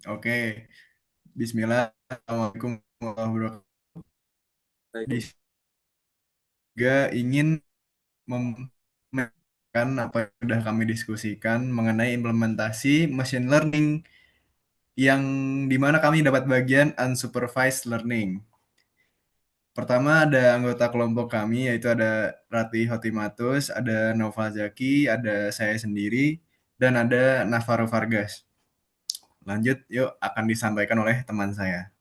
Oke, Bismillah. Assalamualaikum warahmatullahi wabarakatuh. Di Baik. juga ingin memakan apa yang sudah kami diskusikan mengenai implementasi machine learning yang dimana kami dapat bagian unsupervised learning. Pertama ada anggota kelompok kami yaitu ada Ratih Hotimatus, ada Nova Zaki, ada saya sendiri, dan ada Navarro Vargas. Lanjut, yuk akan disampaikan oleh teman saya.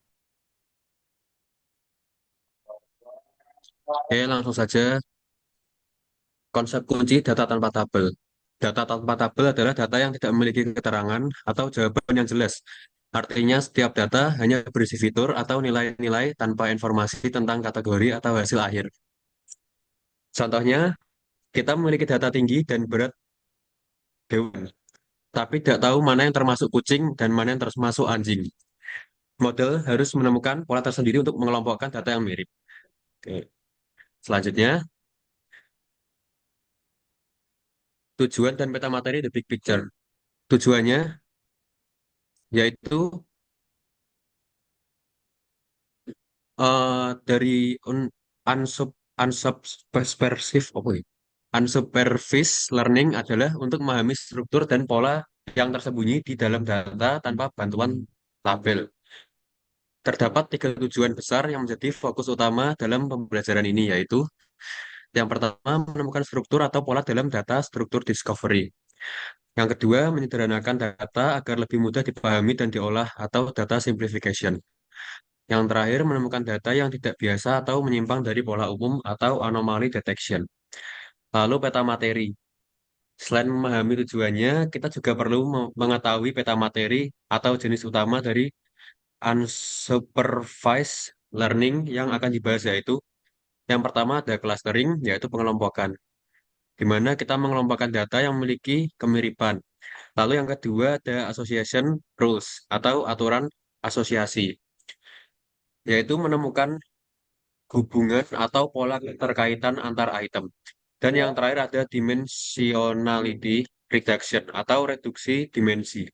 Oke, langsung saja. Konsep kunci data tanpa tabel. Data tanpa tabel adalah data yang tidak memiliki keterangan atau jawaban yang jelas. Artinya, setiap data hanya berisi fitur atau nilai-nilai tanpa informasi tentang kategori atau hasil akhir. Contohnya, kita memiliki data tinggi dan berat hewan, tapi tidak tahu mana yang termasuk kucing dan mana yang termasuk anjing. Model harus menemukan pola tersendiri untuk mengelompokkan data yang mirip. Oke. Selanjutnya, tujuan dan peta materi the big picture. Tujuannya yaitu dari unsub unsubversive apa ya? Unsupervised learning adalah untuk memahami struktur dan pola yang tersembunyi di dalam data tanpa bantuan tabel. Terdapat tiga tujuan besar yang menjadi fokus utama dalam pembelajaran ini, yaitu yang pertama, menemukan struktur atau pola dalam data struktur discovery. Yang kedua, menyederhanakan data agar lebih mudah dipahami dan diolah atau data simplification. Yang terakhir, menemukan data yang tidak biasa atau menyimpang dari pola umum atau anomaly detection. Lalu peta materi. Selain memahami tujuannya, kita juga perlu mengetahui peta materi atau jenis utama dari unsupervised learning yang akan dibahas, yaitu yang pertama ada clustering, yaitu pengelompokan, di mana kita mengelompokkan data yang memiliki kemiripan. Lalu yang kedua ada association rules atau aturan asosiasi, yaitu menemukan hubungan atau pola keterkaitan antar item. Dan yang terakhir ada dimensionality reduction atau reduksi dimensi,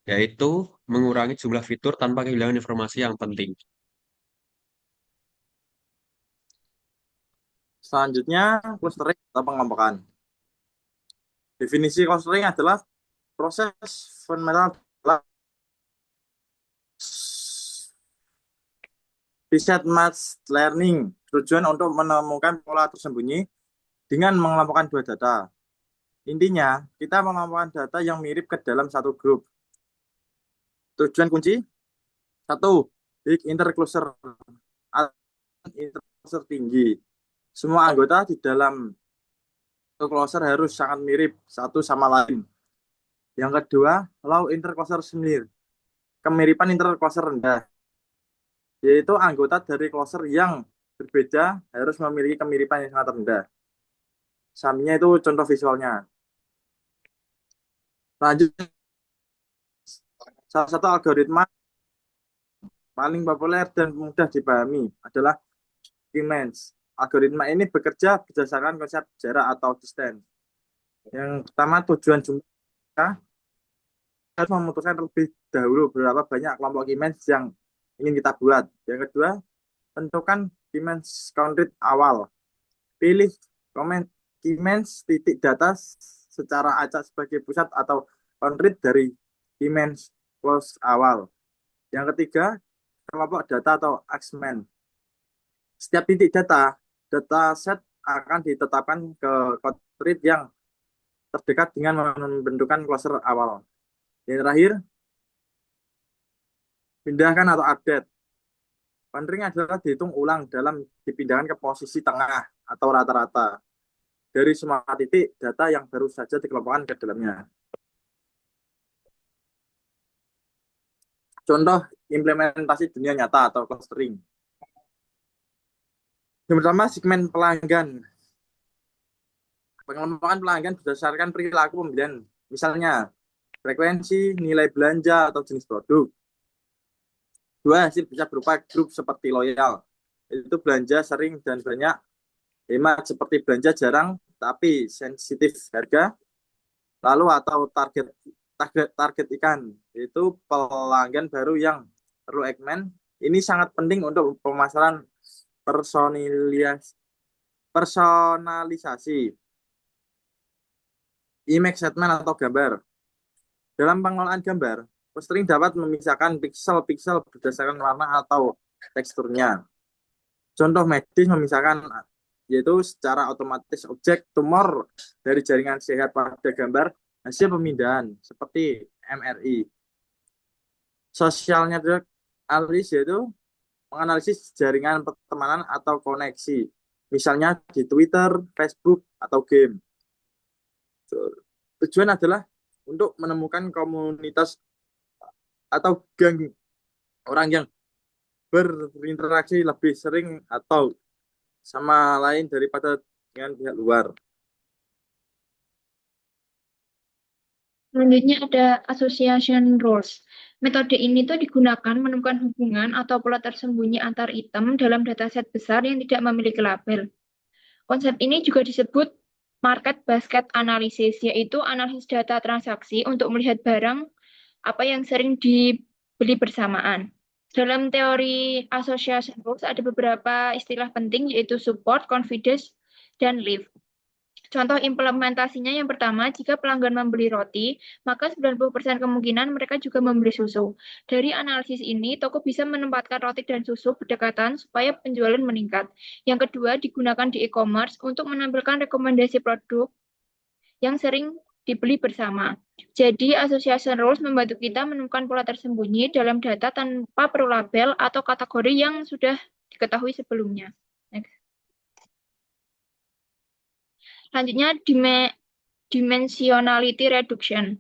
yaitu mengurangi jumlah fitur tanpa kehilangan informasi yang penting. Selanjutnya, clustering atau pengelompokan. Definisi clustering adalah proses fundamental dalam reset match learning. Tujuan untuk menemukan pola tersembunyi dengan mengelompokkan dua data. Intinya, kita mengelompokkan data yang mirip ke dalam satu grup. Tujuan kunci, satu, big intercluster atau intercluster tinggi. Semua anggota di dalam cluster harus sangat mirip satu sama lain. Yang kedua, low intercluster similar. Kemiripan intercluster rendah, yaitu anggota dari cluster yang berbeda harus memiliki kemiripan yang sangat rendah. Sampingnya itu contoh visualnya. Lanjut, salah satu algoritma paling populer dan mudah dipahami adalah K-means. Algoritma ini bekerja berdasarkan konsep jarak atau distance. Yang pertama, tujuan jumlah harus memutuskan terlebih dahulu berapa banyak kelompok K-means yang ingin kita buat. Yang kedua, tentukan K-means count awal. Pilih K-means titik data secara acak sebagai pusat atau count dari K-means close awal. Yang ketiga, kelompok data atau Axeman. Setiap titik data, dataset akan ditetapkan ke count yang terdekat dengan membentukkan cluster awal. Yang terakhir, pindahkan atau update. Countering adalah dihitung ulang dalam dipindahkan ke posisi tengah atau rata-rata dari semua titik data yang baru saja dikelompokkan ke dalamnya. Contoh implementasi dunia nyata atau clustering. Yang pertama, segmen pelanggan. Pengelompokan pelanggan berdasarkan perilaku pembelian. Misalnya, frekuensi, nilai belanja, atau jenis produk. Dua, hasil bisa berupa grup seperti loyal. Itu belanja sering dan banyak. Hemat seperti belanja jarang tapi sensitif harga. Lalu atau target target ikan, yaitu pelanggan baru yang perlu Eggman. Ini sangat penting untuk pemasaran personalisasi, image statement atau gambar. Dalam pengolahan gambar, mastering dapat memisahkan piksel-piksel berdasarkan warna atau teksturnya. Contoh medis memisahkan yaitu secara otomatis objek tumor dari jaringan sehat pada gambar hasil pemindahan seperti MRI. Social network analysis yaitu menganalisis jaringan pertemanan atau koneksi, misalnya di Twitter, Facebook, atau game. Tujuan adalah untuk menemukan komunitas atau geng orang yang berinteraksi lebih sering atau sama lain daripada dengan pihak luar. Selanjutnya ada association rules. Metode ini tuh digunakan menemukan hubungan atau pola tersembunyi antar item dalam dataset besar yang tidak memiliki label. Konsep ini juga disebut market basket analysis, yaitu analisis data transaksi untuk melihat barang apa yang sering dibeli bersamaan. Dalam teori association rules ada beberapa istilah penting, yaitu support, confidence, dan live. Contoh implementasinya yang pertama, jika pelanggan membeli roti, maka 90% kemungkinan mereka juga membeli susu. Dari analisis ini, toko bisa menempatkan roti dan susu berdekatan supaya penjualan meningkat. Yang kedua, digunakan di e-commerce untuk menampilkan rekomendasi produk yang sering dibeli bersama. Jadi, association rules membantu kita menemukan pola tersembunyi dalam data tanpa perlu label atau kategori yang sudah diketahui sebelumnya. Next. Selanjutnya, dimensionality reduction.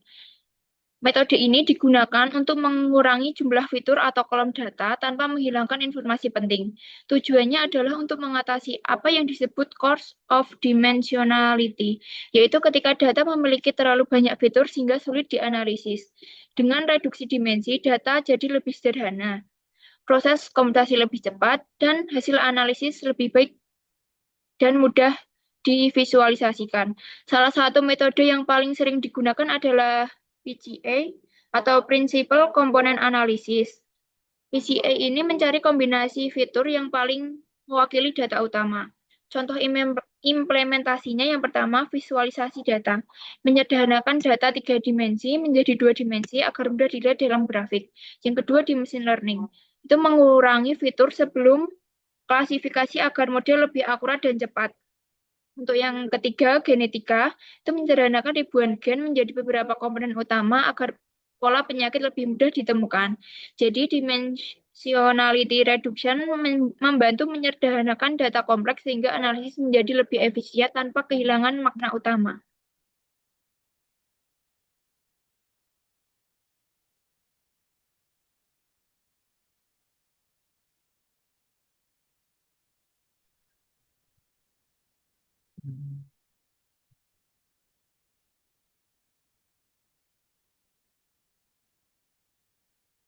Metode ini digunakan untuk mengurangi jumlah fitur atau kolom data tanpa menghilangkan informasi penting. Tujuannya adalah untuk mengatasi apa yang disebut cost of dimensionality, yaitu ketika data memiliki terlalu banyak fitur sehingga sulit dianalisis. Dengan reduksi dimensi, data jadi lebih sederhana, proses komputasi lebih cepat, dan hasil analisis lebih baik dan mudah divisualisasikan. Salah satu metode yang paling sering digunakan adalah PCA atau Principal Component Analysis. PCA ini mencari kombinasi fitur yang paling mewakili data utama. Contoh implementasinya yang pertama, visualisasi data. Menyederhanakan data 3 dimensi menjadi 2 dimensi agar mudah dilihat dalam grafik. Yang kedua, di machine learning. Itu mengurangi fitur sebelum klasifikasi agar model lebih akurat dan cepat. Untuk yang ketiga, genetika, itu menyederhanakan ribuan gen menjadi beberapa komponen utama agar pola penyakit lebih mudah ditemukan. Jadi, dimensionality reduction membantu menyederhanakan data kompleks sehingga analisis menjadi lebih efisien tanpa kehilangan makna utama.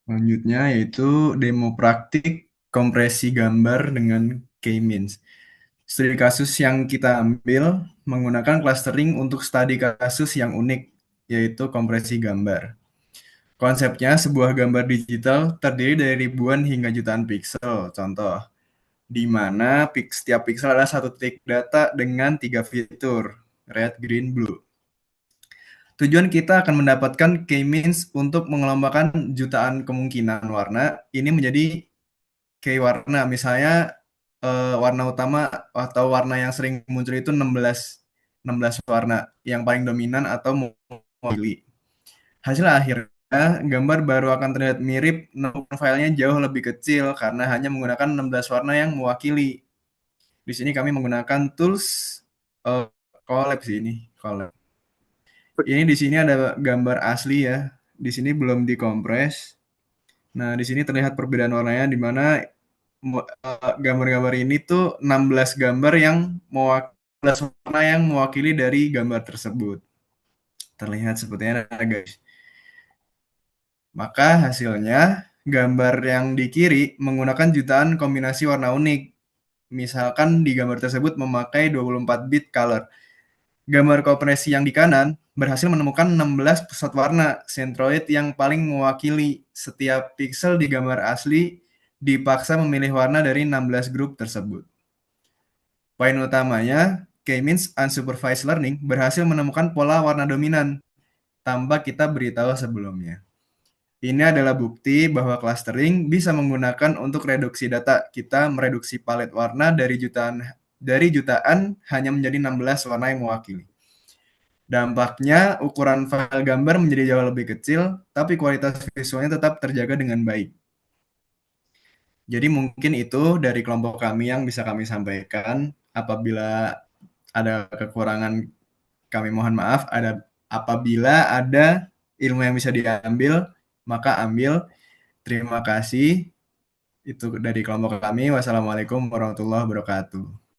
Selanjutnya yaitu demo praktik kompresi gambar dengan K-means. Studi kasus yang kita ambil menggunakan clustering untuk studi kasus yang unik, yaitu kompresi gambar. Konsepnya, sebuah gambar digital terdiri dari ribuan hingga jutaan piksel. Contoh, di mana setiap piksel adalah satu titik data dengan 3 fitur, red, green, blue. Tujuan kita akan mendapatkan K-means untuk mengelompokkan jutaan kemungkinan warna ini menjadi K-warna. Misalnya warna utama atau warna yang sering muncul itu 16 warna yang paling dominan atau mewakili. Hasil akhirnya gambar baru akan terlihat mirip, namun filenya jauh lebih kecil karena hanya menggunakan 16 warna yang mewakili. Di sini kami menggunakan tools Colab sih ini, Colab. Ini di sini ada gambar asli ya. Di sini belum dikompres. Nah, di sini terlihat perbedaan warnanya di mana gambar-gambar ini tuh 16 gambar yang warna yang mewakili dari gambar tersebut. Terlihat sepertinya ada guys. Maka hasilnya gambar yang di kiri menggunakan jutaan kombinasi warna unik. Misalkan di gambar tersebut memakai 24 bit color. Gambar kompresi yang di kanan berhasil menemukan 16 pusat warna sentroid yang paling mewakili. Setiap piksel di gambar asli dipaksa memilih warna dari 16 grup tersebut. Poin utamanya, K-means unsupervised learning berhasil menemukan pola warna dominan tanpa kita beritahu sebelumnya. Ini adalah bukti bahwa clustering bisa menggunakan untuk reduksi data. Kita mereduksi palet warna dari jutaan hanya menjadi 16 warna yang mewakili. Dampaknya, ukuran file gambar menjadi jauh lebih kecil, tapi kualitas visualnya tetap terjaga dengan baik. Jadi mungkin itu dari kelompok kami yang bisa kami sampaikan. Apabila ada kekurangan, kami mohon maaf. Apabila ada ilmu yang bisa diambil, maka ambil. Terima kasih. Itu dari kelompok kami. Wassalamualaikum warahmatullahi wabarakatuh.